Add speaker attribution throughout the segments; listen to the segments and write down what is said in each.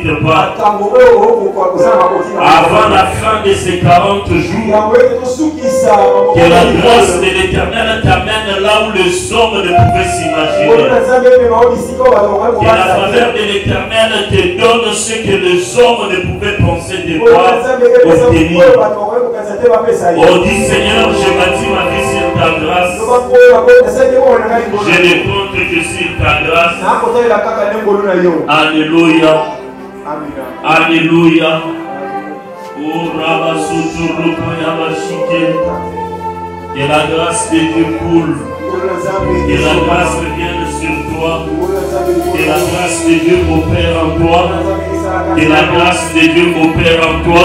Speaker 1: mérite pas. Avant la fin de ces 40 jours, que la grâce de l'Éternel t'amène là où les hommes ne pouvaient s'imaginer. Que la faveur de l'Éternel te donne ce que les hommes ne pouvaient penser de toi obtenir. Oh, dis Seigneur, je bâtis ma vie sur ta grâce. Je ne compte que sur ta grâce. Alléluia. Alléluia. Oh, que la grâce de Dieu coule. Que la grâce revienne sur toi. Que la grâce de Dieu opère en toi. Que la grâce de Dieu opère en toi.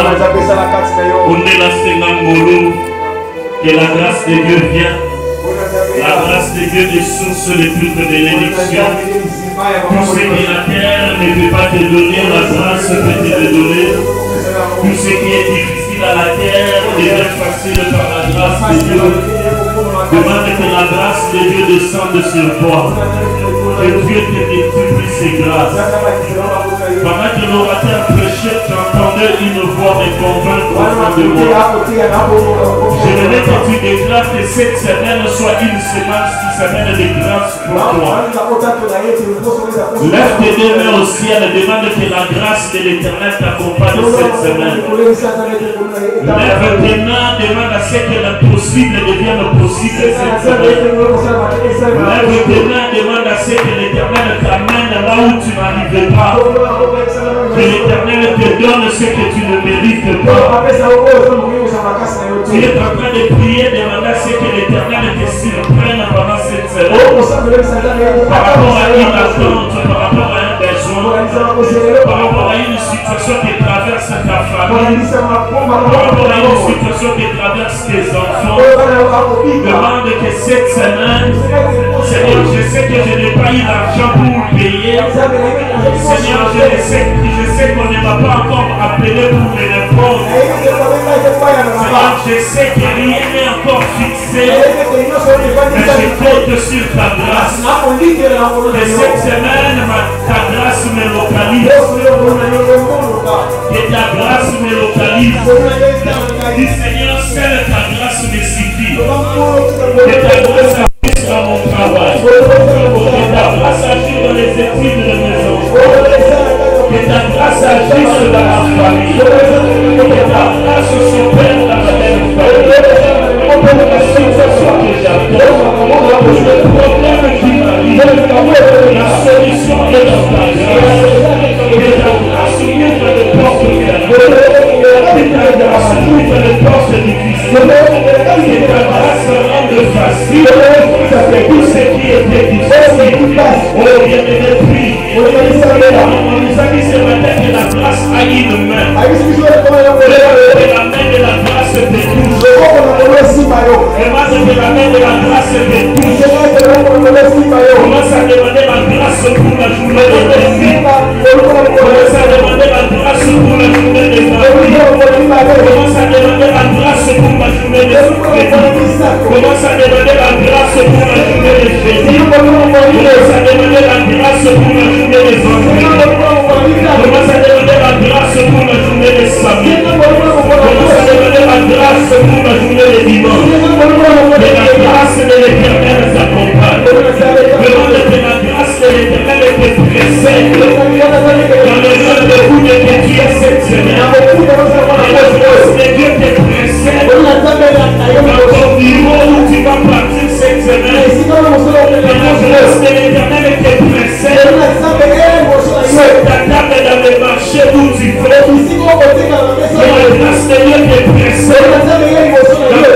Speaker 1: Que la grâce de Dieu vienne. La grâce de Dieu est source de toute bénédiction. Tout ce que la terre ne peut pas te donner, la grâce peut te le donner. Tout ce qui est difficile à la terre devient facile par la grâce de Dieu. Demande que la grâce de Dieu descende sur toi. Que Dieu te multiplie ses grâces. Pendant que l'orateur prêchait, tu entendais une voix me convaincre au fond de moi. Je voulais que tu déclares que cette semaine soit une semaine de grâce pour toi. Lève tes deux mains au ciel et demande que la grâce de l'Éternel t'accompagne cette semaine. Lève tes mains, demande à ce que l'impossible devienne possible cette semaine. Lève tes mains, demande à ce que l'Éternel t'amène là où tu n'arrivais pas. Que l'Éternel te donne ce que tu ne mérites pas. Tu es en train de prier, demande à ce que l'Éternel te surprenne pendant cette semaine. Par rapport à une attente, par rapport à un besoin, par rapport à une situation qui traverse ta famille, par rapport à une situation qui traverse tes enfants. Demande que cette semaine, Seigneur, je sais que je n'ai pas eu l'argent pour payer. Seigneur, je sais qu'on ne m'a pas encore appelé pour me répondre. Seigneur, je sais que rien n'est encore fixé. Mais je compte sur ta grâce. Et cette semaine, ta grâce me localise. Que ta grâce me localise. Dis Seigneur, seule ta grâce me suffit. Que ta grâce agisse dans mon travail. Que ta grâce agisse dans les études de mes enfants. Que ta grâce agisse dans la famille. Que ta grâce s'opère dans la même famille. La situation que j'attends, le problème qui m'arrive, la solution est dans ta grâce. Que ta grâce ouvre les portes fermées. Que ta grâce ouvre les portes difficiles. Que ta grâce rende facile tout ce qui était difficile. Oh, bien-aimé, prie. On nous a dit ce matin que la grâce a une main. Et la main de la grâce te touche. Et moi, je te la main de la grâce te touche. Commence à demander la grâce pour la journée de tes filles. Commence à demander la grâce pour la journée des familles. Commence à demander la grâce pour la journée des crédits. Commence à demander la grâce pour la journée des crédits. Commence à demander la grâce pour la journée des enfants. Commence à demander la grâce pour la journée des samedis. Commence à demander la grâce pour la journée des dimanches. Que la grâce de l'Éternel t'accompagne. Demande que la grâce de l'Éternel te précède dans le jeu de vous de Dieu cette semaine. Que la grâce de Dieu te précède dans ton bureau où tu vas partir cette semaine. Que la grâce de l'Éternel te précède sur ta table dans le marché où tu vas. Que la grâce de Dieu te précède dans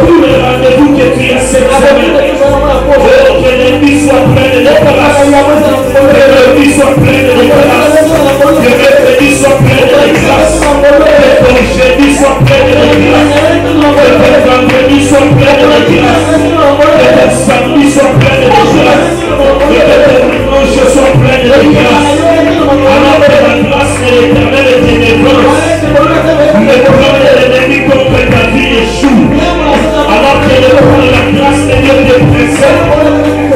Speaker 1: tous les rendez-vous que tu as cette semaine. Oh, que l'ennemi soit plein de grâce. Que l'ennemi soit plein de grâce. Que l'ennemi soit plein de grâce. Que ton jeudi soit plein de grâce. Que ton vendredi soit plein de grâce. Que ton samedi soit plein de grâce. Que ton dimanche soit plein de grâce. Alors que la grâce de l'Éternel te dévance. Le plan de l'ennemi contre ta vie échoue. Alors que la grâce de Dieu te précède.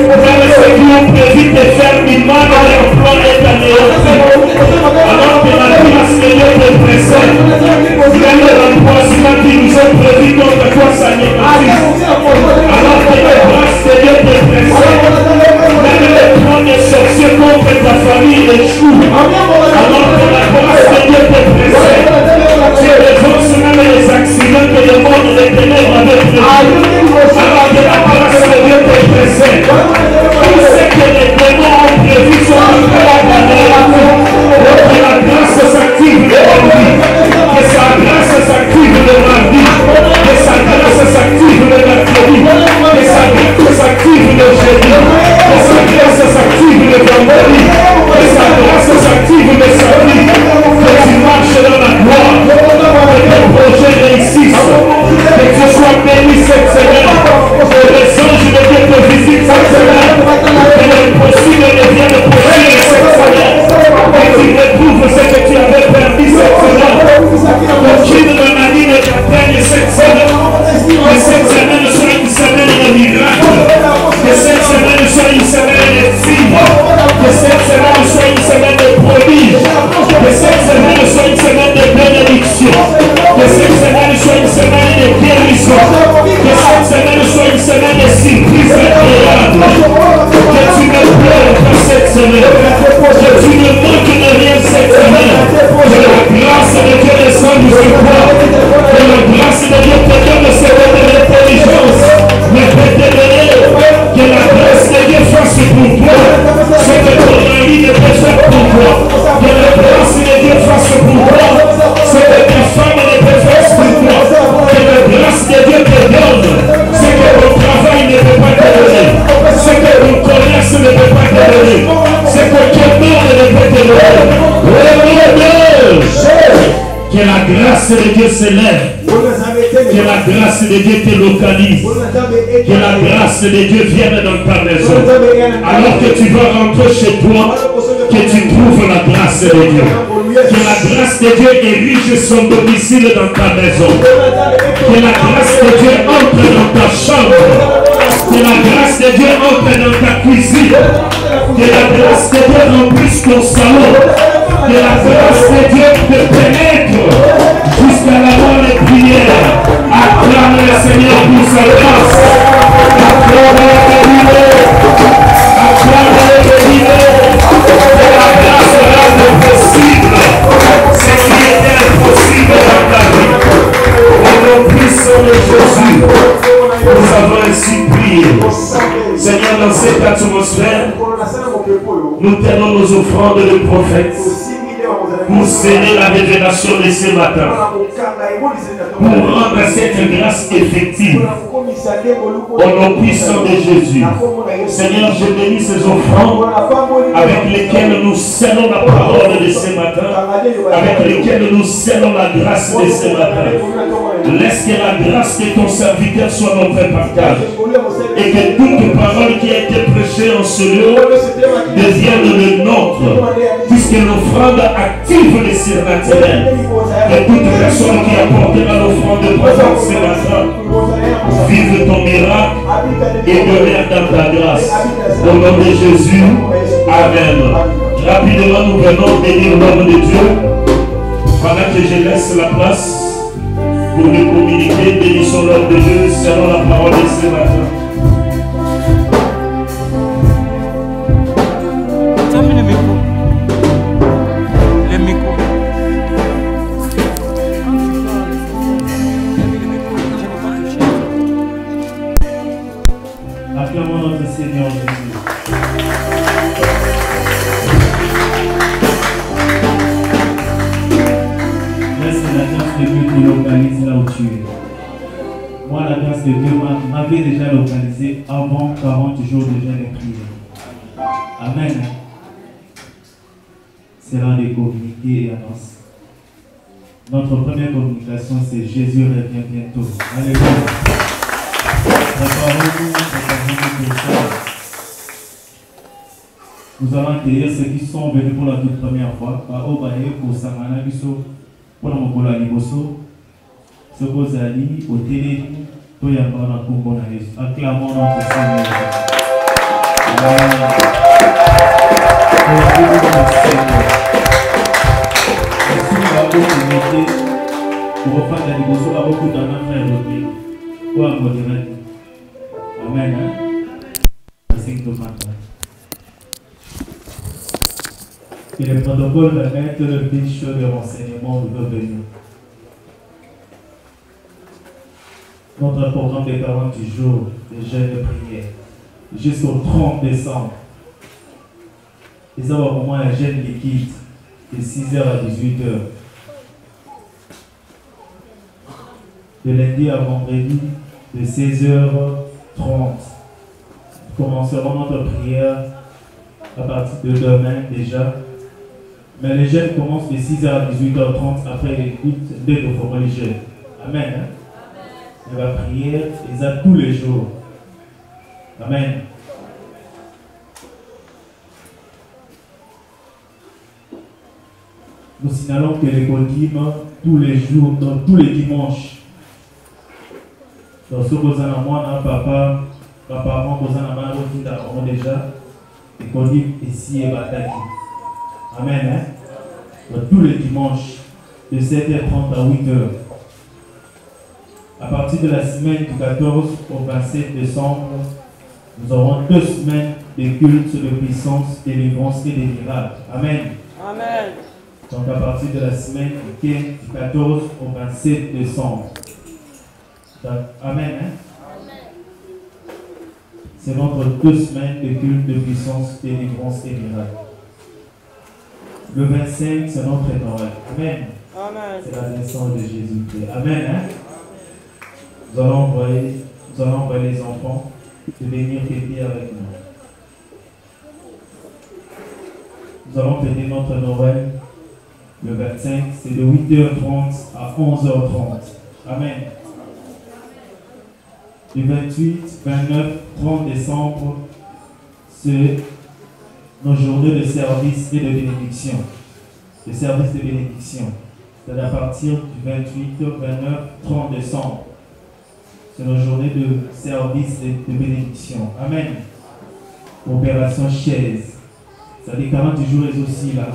Speaker 1: Dans ce qui ont prévu de faire du mal à leur plan est anéanti. de Dieu s'élève, que la grâce de Dieu te localise, que la grâce de Dieu vienne dans ta maison. Alors que tu vas rentrer chez toi, que tu trouves la grâce de Dieu. Que la grâce de Dieu érige son domicile dans ta maison. Que la grâce de Dieu entre dans ta chambre. Que la grâce de Dieu entre dans ta cuisine. Que la grâce de Dieu remplisse ton salon. Que la grâce de Dieu te pénètre jusqu'à la mort des prières. Acclame le Seigneur pour sa grâce. Acclame-le bénir. Acclame-le bénir. Que la grâce rende possible ce qui était impossible dans ta vie. Au nom puissant de Jésus, nous avons ainsi prié. Seigneur, dans cette atmosphère, nous tenons nos offrandes de prophètes pour sceller la révélation de ce matin, pour rendre cette grâce effective au nom puissant de Jésus. Seigneur, je bénis ces offrandes avec lesquelles nous scellons la parole de ce matin, avec lesquelles nous scellons la grâce de ce matin. Laisse que la grâce de ton serviteur soit notre partage et que toute parole qui a été prêchée en ce lieu devienne le nôtre, puisque l'offrande active le surnaturel. Et toute personne qui apportera l'offrande de présence ce matin vive ton miracle et demeure dans ta grâce. Au nom de Jésus, Amen. Rapidement, nous venons bénir l'homme de Dieu. Pendant que je laisse la place pour le communiquer, bénissons l'homme de Dieu selon la parole de ce matin.
Speaker 2: Le micro.
Speaker 1: Acclamons notre Seigneur Jésus. Laisse la grâce de Dieu te localise là où tu es. Moi, la grâce de Dieu m'avait déjà localisé avant 40 jours de jeûne et prière. Amen. C'est l'un des communiqués et annonces. Notre première communication, c'est Jésus revient bientôt. Alléluia. Nous allons accueillir ceux qui sont venus pour la toute première fois. Pour Samana Biso, pour la Mokola Liboso, ce que vous allez au télé, tout y a pas dans le acclamons notre Seigneur. Amen. Pour faire des négociations à beaucoup d'années, frère Rodrigue. Ou à modérer. Amen. Ainsi que nous maintenant. Que le protocole va mettre le fiche de renseignement revenu. Notre programme de 48 jours de jeûne de prière jusqu'au 30 décembre. Et ça va au moins un jeûne liquide de 6h à 18h. De lundi à vendredi de 16h30. Nous commencerons notre prière à partir de demain déjà. Mais les jeûnes commencent de 6h à 18h30 après les cultes de nos les jeûnes. Amen. Hein? Et la prière, ils a tous les jours. Amen. Nous signalons que les codim tous les jours, tous les dimanches. Dans ce que vous avez papa, maman, vous avez déjà. Les codim ici et Bataki. Amen. Hein? Tous les dimanches, de 7h30 à 8h. À partir de la semaine du 14 au 27 décembre, nous aurons 2 semaines de culte de puissance, délivrance et de miracles. Amen.
Speaker 3: Amen.
Speaker 1: Donc à partir de la semaine du 14 au 27 décembre. Donc, amen. Hein? C'est notre 2 semaines de culte de puissance, délivrance et miracles. Le 25, c'est notre Noël. Amen.
Speaker 3: Amen. C'est
Speaker 1: la naissance de Jésus-Christ. Amen. Hein? Nous allons envoyer les enfants de venir fêter avec nous. Nous allons fêter notre Noël le 25, c'est de 8h30 à 11h30. Amen. Du 28, 29, 30 décembre, c'est nos journées de service et de bénédiction. Le service de bénédiction. C'est à partir du 28, 29, 30 décembre. C'est nos journées de service et de bénédiction. Amen. Opération chaise. Ça dit 40 jours et aussi là.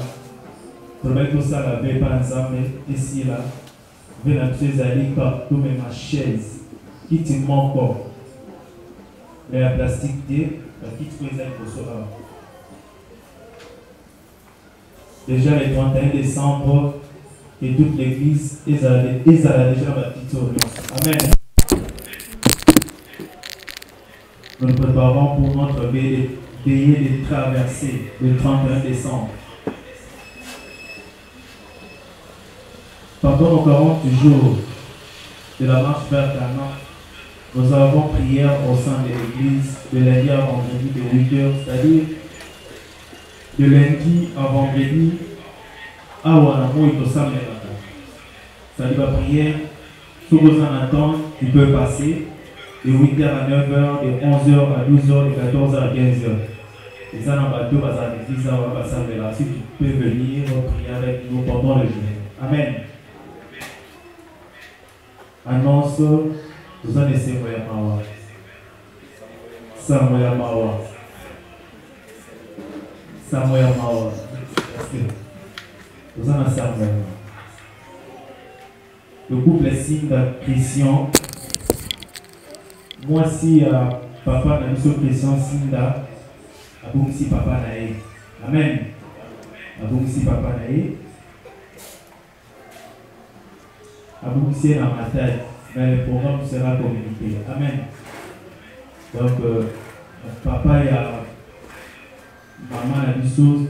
Speaker 1: Probablement que ça la paix pas ensemble ici là. Venez à tous aller partout mais ma chaise. Qui te manque pas. Mais la plastique D, qui te présente pour cela. Déjà le 31 décembre, et toute l'église, ils allaient déjà la petite audience. Amen. Nous nous préparons pour notre veillée de traversée le 31 décembre. Pendant nos 40 jours de la marche vers Canaan, nous avons prière au sein de l'église de lundi à vendredi de 8h, c'est-à-dire de lundi à vendredi à Wanamo et Tossam. C'est-à-dire la prière, si vous en attendez, tu peux passer de 8h à 9h, de 11h à 12h, de 14h à 15h. Et ça, dans le bateau, si tu peux venir prier avec nous pendant le journée. Amen. Annonce, vous en laissez Moya Mawa. Samoya Mawa. Samoya Mawa. Vous en avez Samoya. Le couple signe Christian. Moi, si papa n'a pas Christian Sinda, aboum si papa nae. Amen. Aboum si papa nae. Aboum si dans ma tête. Mais le programme sera communiqué. Amen. Donc, papa et maman a dit chose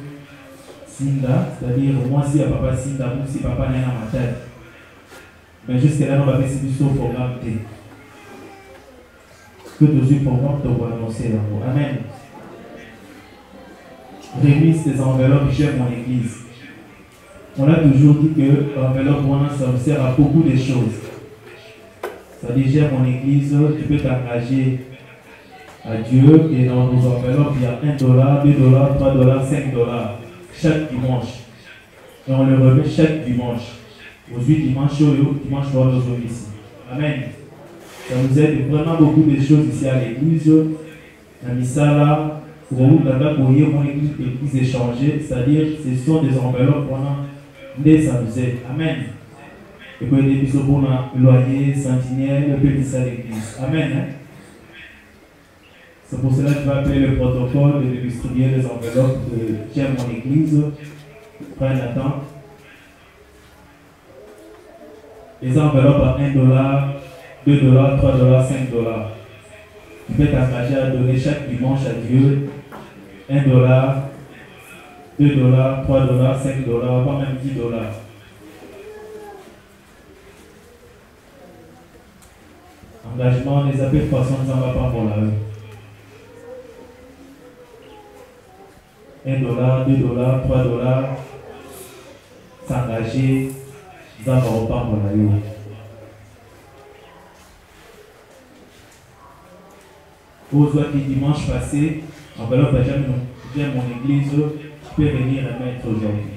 Speaker 1: Sinda, c'est-à-dire moi si papa Sinda, aboum si papa nae dans ma tête. Mais jusqu'à là, on va essayer de programme T. Que tous les programmes te vont annoncer là-haut. Amen. Remise des enveloppes, j'aime mon église. On a toujours dit que l'enveloppe, ça me sert à beaucoup de choses. Ça dit, j'aime mon église, tu peux t'engager à Dieu et dans nos enveloppes, il y a $1, $2, $3, $5 chaque dimanche. Et on le remet chaque dimanche. Aujourd'hui, dimanche, dimanche, on nous ici. Amen. Ça nous aide vraiment beaucoup de choses ici à l'église. On a mis ça là, pour vous, mon église échangée, c'est-à-dire ce sont des enveloppes pendant des ça nous aide. Amen.
Speaker 3: Et puis, des bisous pour le loyer, sentinelle, le petit salle d'église. Amen. Hein? C'est pour cela que je vais appeler le protocole de distribuer les enveloppes de J'aime mon église. Prenez le temps. Les enveloppes à $1, $2, $3, $5. Tu peux t'engager à donner chaque dimanche à Dieu $1, $2, $3, $5, voire même $10. Engagement, les appels de façon ne s'en va pas pour la rue. $1, $2, $3, s'engager, nous n'avons pas pour la rue. Pour toi qui dimanche passé, enveloppe j'aime mon église, tu peux venir remettre aujourd'hui.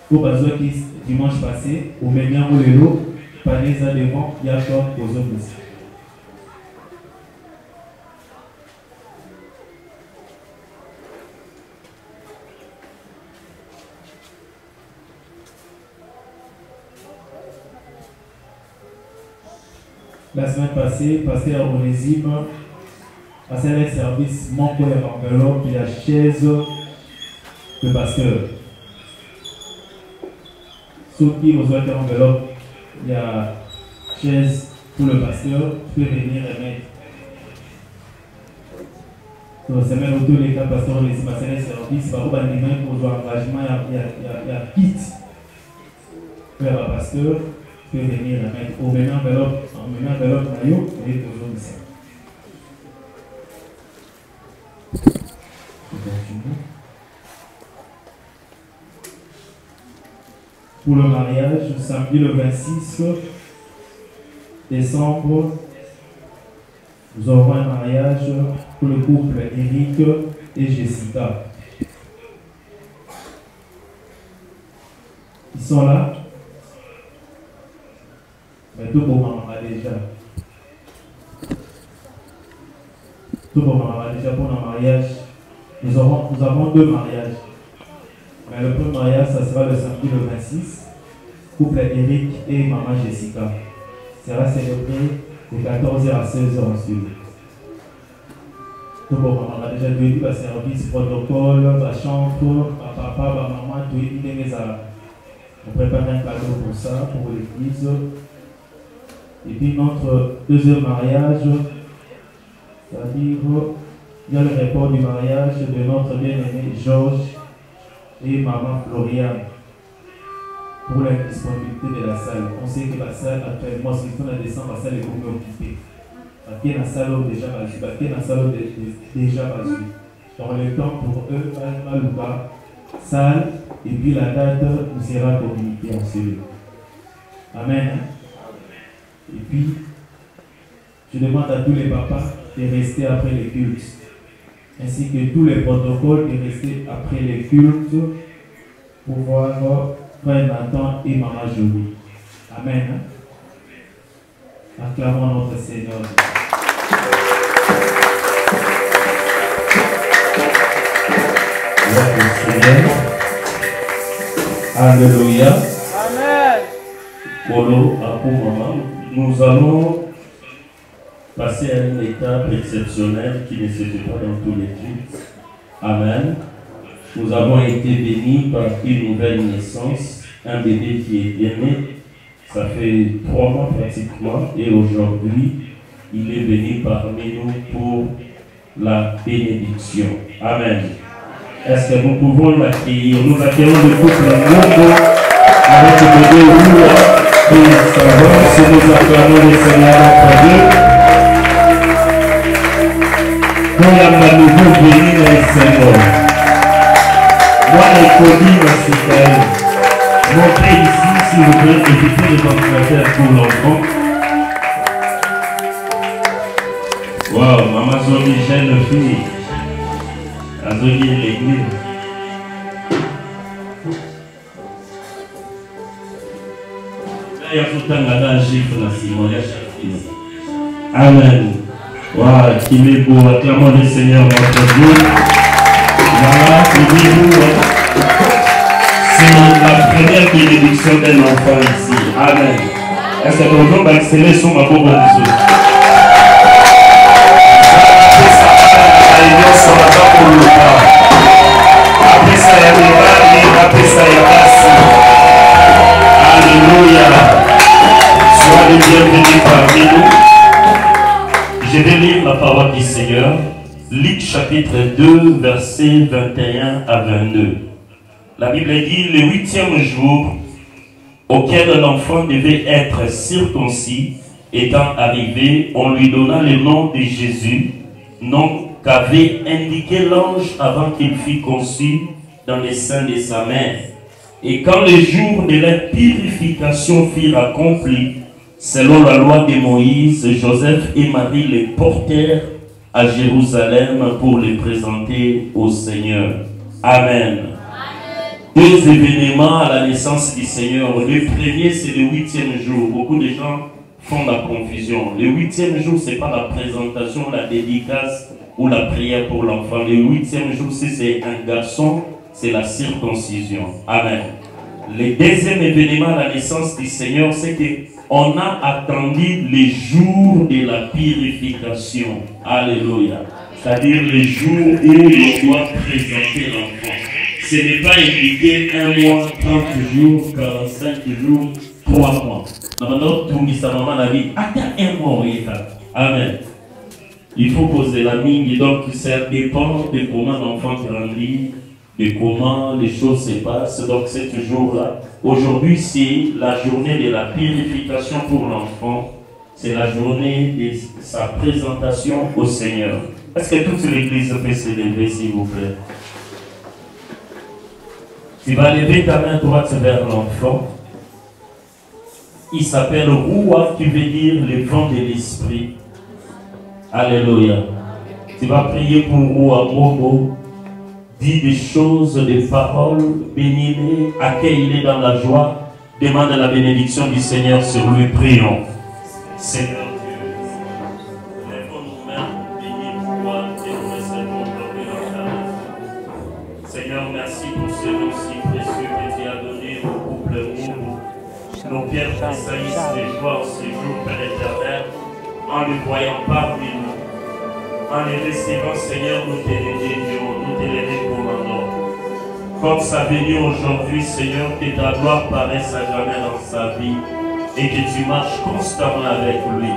Speaker 3: Pour toi qui dimanche passé, au même où le lot, panier à devant, il y a encore aux hommes ici. La semaine passée, pasteur Onésime a fait un service, manque l'enveloppe et la chaise de pasteur. Ceux qui ont besoin d'enveloppe, il y a chaise pour le pasteur, tu peux venir remettre. Donc, c'est même autour des cas, pasteur Onésime a fait un service, par contre, il y a un engagement, il y a kit vers le pasteur. Tu peux venir remettre au même enveloppe, maillot, et toujours ici. Pour le mariage, samedi le 26 décembre, nous aurons un mariage pour le couple Eric et Jessica. Ils sont là. Mais tout pour maman déjà. Tout pour maman déjà pour le mariage. Nous avons 2 mariages. Mais le premier mariage, ça sera le samedi le 26. Couple Eric et maman Jessica. Sera célébré de 14h à 16h ensuite. Tout pour maman déjà dit le service, protocole, la chambre, papa, maman, tout est on prépare un cadeau pour ça, pour l'église. Et puis notre deuxième mariage, c'est-à-dire, il y a le report du mariage de notre bien-aimé Georges et maman Floriane pour la disponibilité de la salle. On sait que la salle, actuellement, si on a décembre, la salle est beaucoup occupée. Il y a une salle déjà basée, il y a une salle déjà basée. Donc le temps pour eux, à Louba, salle, et puis la date nous sera communiquée ensuite. Amen. Et puis, je demande à tous les papas de rester après les cultes, ainsi que tous les protocoles de rester après les cultes pour voir Frère Nathan et Maman Jolie. Amen. Acclamons notre Seigneur. Seigneur. Alléluia.
Speaker 2: Amen.
Speaker 1: Polo, Apo, Maman. Nous allons passer à une étape exceptionnelle qui ne se fait pas dans tous les cultes. Amen. Nous avons été bénis par une nouvelle naissance, un bébé qui est né. Ça fait 3 mois pratiquement et aujourd'hui, il est venu parmi nous pour la bénédiction. Amen. Est-ce que nous pouvons l'accueillir? Nous accueillons le couple Mondo avec le bébé Roua et Savon. Si nous acclamons le Seigneur notre Dieu, nous avons nouveau béni dans le Seigneur. Moi, les codis dans ce cas, montez ici, s'il vous plaît, évitez de votre pour l'enfant. Wow, maman Zoli, jeune fille. Azoli l'église. Il y a tout un gars gifle dans Simon. Amen. Wow, qu'il est beau. Acclamons le Seigneur notre Dieu. Voilà, c'est la première bénédiction d'un enfant ici. Amen. Est-ce que nous allons exceller sur ma boue? Alléluia. Sois le bienvenu parmi nous. Je vais lire la parole du Seigneur. Luc chapitre 2, versets 21 à 22. La Bible dit, le 8e jour auquel l'enfant devait être circoncis étant arrivé, on lui donna le nom de Jésus, nom qu'avait indiqué l'ange avant qu'il fût conçu dans les seins de sa mère. Et quand les jours de la purification furent accomplis, selon la loi de Moïse, Joseph et Marie les portèrent à Jérusalem pour les présenter au Seigneur. Amen. Deux événements à la naissance du Seigneur. Le premier, c'est le 8e jour. Beaucoup de gens font la confusion. Le 8e jour, ce n'est pas la présentation, la dédicace ou la prière pour l'enfant. Le 8e jour, si c'est un garçon, c'est la circoncision. Amen. Le deuxième événement à la naissance du Seigneur, c'est qu'on a attendu les jours de la purification. Alléluia. C'est-à-dire les jours où on doit présenter l'enfant. Ce n'est pas indiqué 1 mois, 30 jours, 45 jours, 3 mois. Maintenant, tout le monde a dit, attends 1 mois, amen. Il faut poser la mine, donc ça dépend de comment l'enfant grandit, de comment les choses se passent. Donc c'est toujours là. Aujourd'hui, c'est la journée de la purification pour l'enfant. C'est la journée de sa présentation au Seigneur. Est-ce que toute l'église peut se lever, s'il vous plaît? Tu vas lever ta main droite vers l'enfant. Il s'appelle Roua, qui veut dire le vent de l'esprit. Alléluia. Tu vas prier pour Roua Mogo. Dis des choses, des paroles, bénis-les, accueille-les dans la joie. Demande la bénédiction du Seigneur sur lui. Prions. Seigneur Dieu, lèvons nos mains, bénis toi et nous recevons aujourd'hui dans ta main. Seigneur, merci pour ce nom si précieux que tu as donné au couple Moumou. Nos pierres tressaillissent de joie en ce jour, Père éternel, en le voyant parmi nous. En les recevant, Seigneur, nous te les dédions, nous te les recommandons. Comme sa venue aujourd'hui, Seieur, que ta gloire paraisse à jamais dans sa vie et que tu marches constamment avec lui.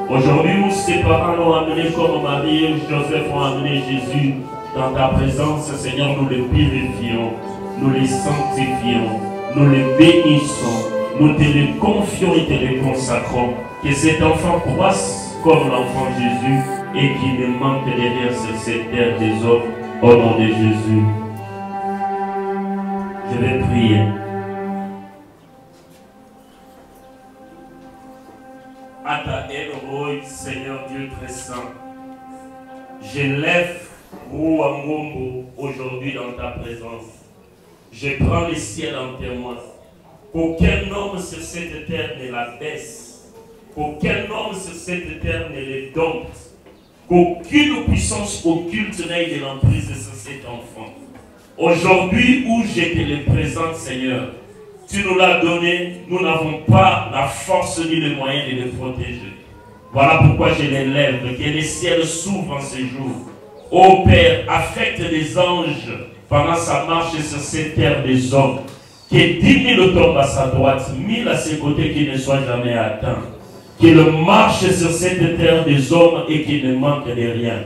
Speaker 1: Aujourd'hui, où ses parents l'ont amené comme Marie et Joseph ont amené Jésus dans ta présence, Seigneur, nous les purifions, nous les sanctifions, nous les bénissons, nous te les confions et te les consacrons. Que cet enfant croisse comme l'enfant Jésus et qu'il ne manque de rien sur cette terre des hommes, au nom de Jésus. Je vais prier. À ta aide, Seigneur Dieu très saint, j'élève Rouamombo aujourd'hui dans ta présence. Je prends le ciel en témoin. Qu'aucun homme sur cette terre ne la baisse. Qu'aucun homme sur cette terre ne les dompte. Qu'aucune puissance occulte n'aille de l'emprise sur cet enfant. Aujourd'hui où je te le présente, Seigneur, tu nous l'as donné, nous n'avons pas la force ni le moyen de le protéger. Voilà pourquoi je l'élève, que les ciels s'ouvrent en ce jour. Ô Père, affecte les anges pendant sa marche sur cette terre des hommes. Que 10 000 tombent à sa droite, 1000 à ses côtés, qui ne soient jamais atteints. Qu'il marche sur cette terre des hommes et qu'il ne manque de rien.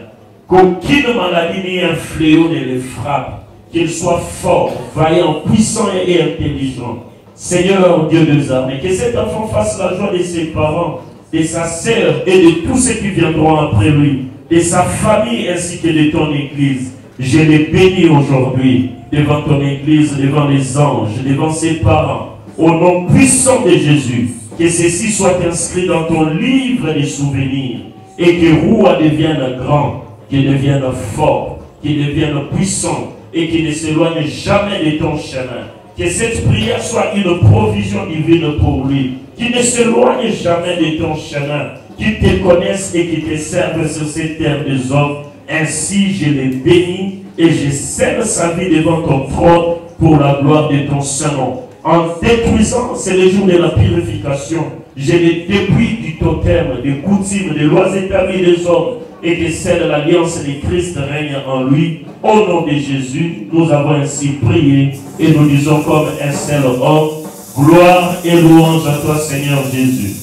Speaker 1: Qu'aucune maladie ni un fléau ne les frappe. Qu'il soit fort, vaillant, puissant et intelligent. Seigneur Dieu des armées, que cet enfant fasse la joie de ses parents, de sa sœur et de tous ceux qui viendront après lui, de sa famille ainsi que de ton église. Je les bénis aujourd'hui devant ton église, devant les anges, devant ses parents, au nom puissant de Jésus. Que ceci soit inscrit dans ton livre des souvenirs et que Roua devienne grand, qu'il devienne fort, qu'il devienne puissant et qu'il ne s'éloigne jamais de ton chemin. Que cette prière soit une provision divine pour lui, qu'il ne s'éloigne jamais de ton chemin, qu'il te connaisse et qu'il te serve sur cette terre des hommes. Ainsi je les bénis et je scelle sa vie devant ton trône pour la gloire de ton Saint-Nom. en détruisant, c'est le jour de la purification. Je les dépouille du totem, des coutumes, des lois établies des hommes et que celle de l'alliance de Christ règne en lui. Au nom de Jésus, nous avons ainsi prié et nous disons comme un seul homme, gloire et louange à toi Seigneur Jésus.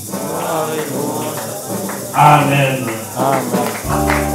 Speaker 1: Amen.
Speaker 2: Amen.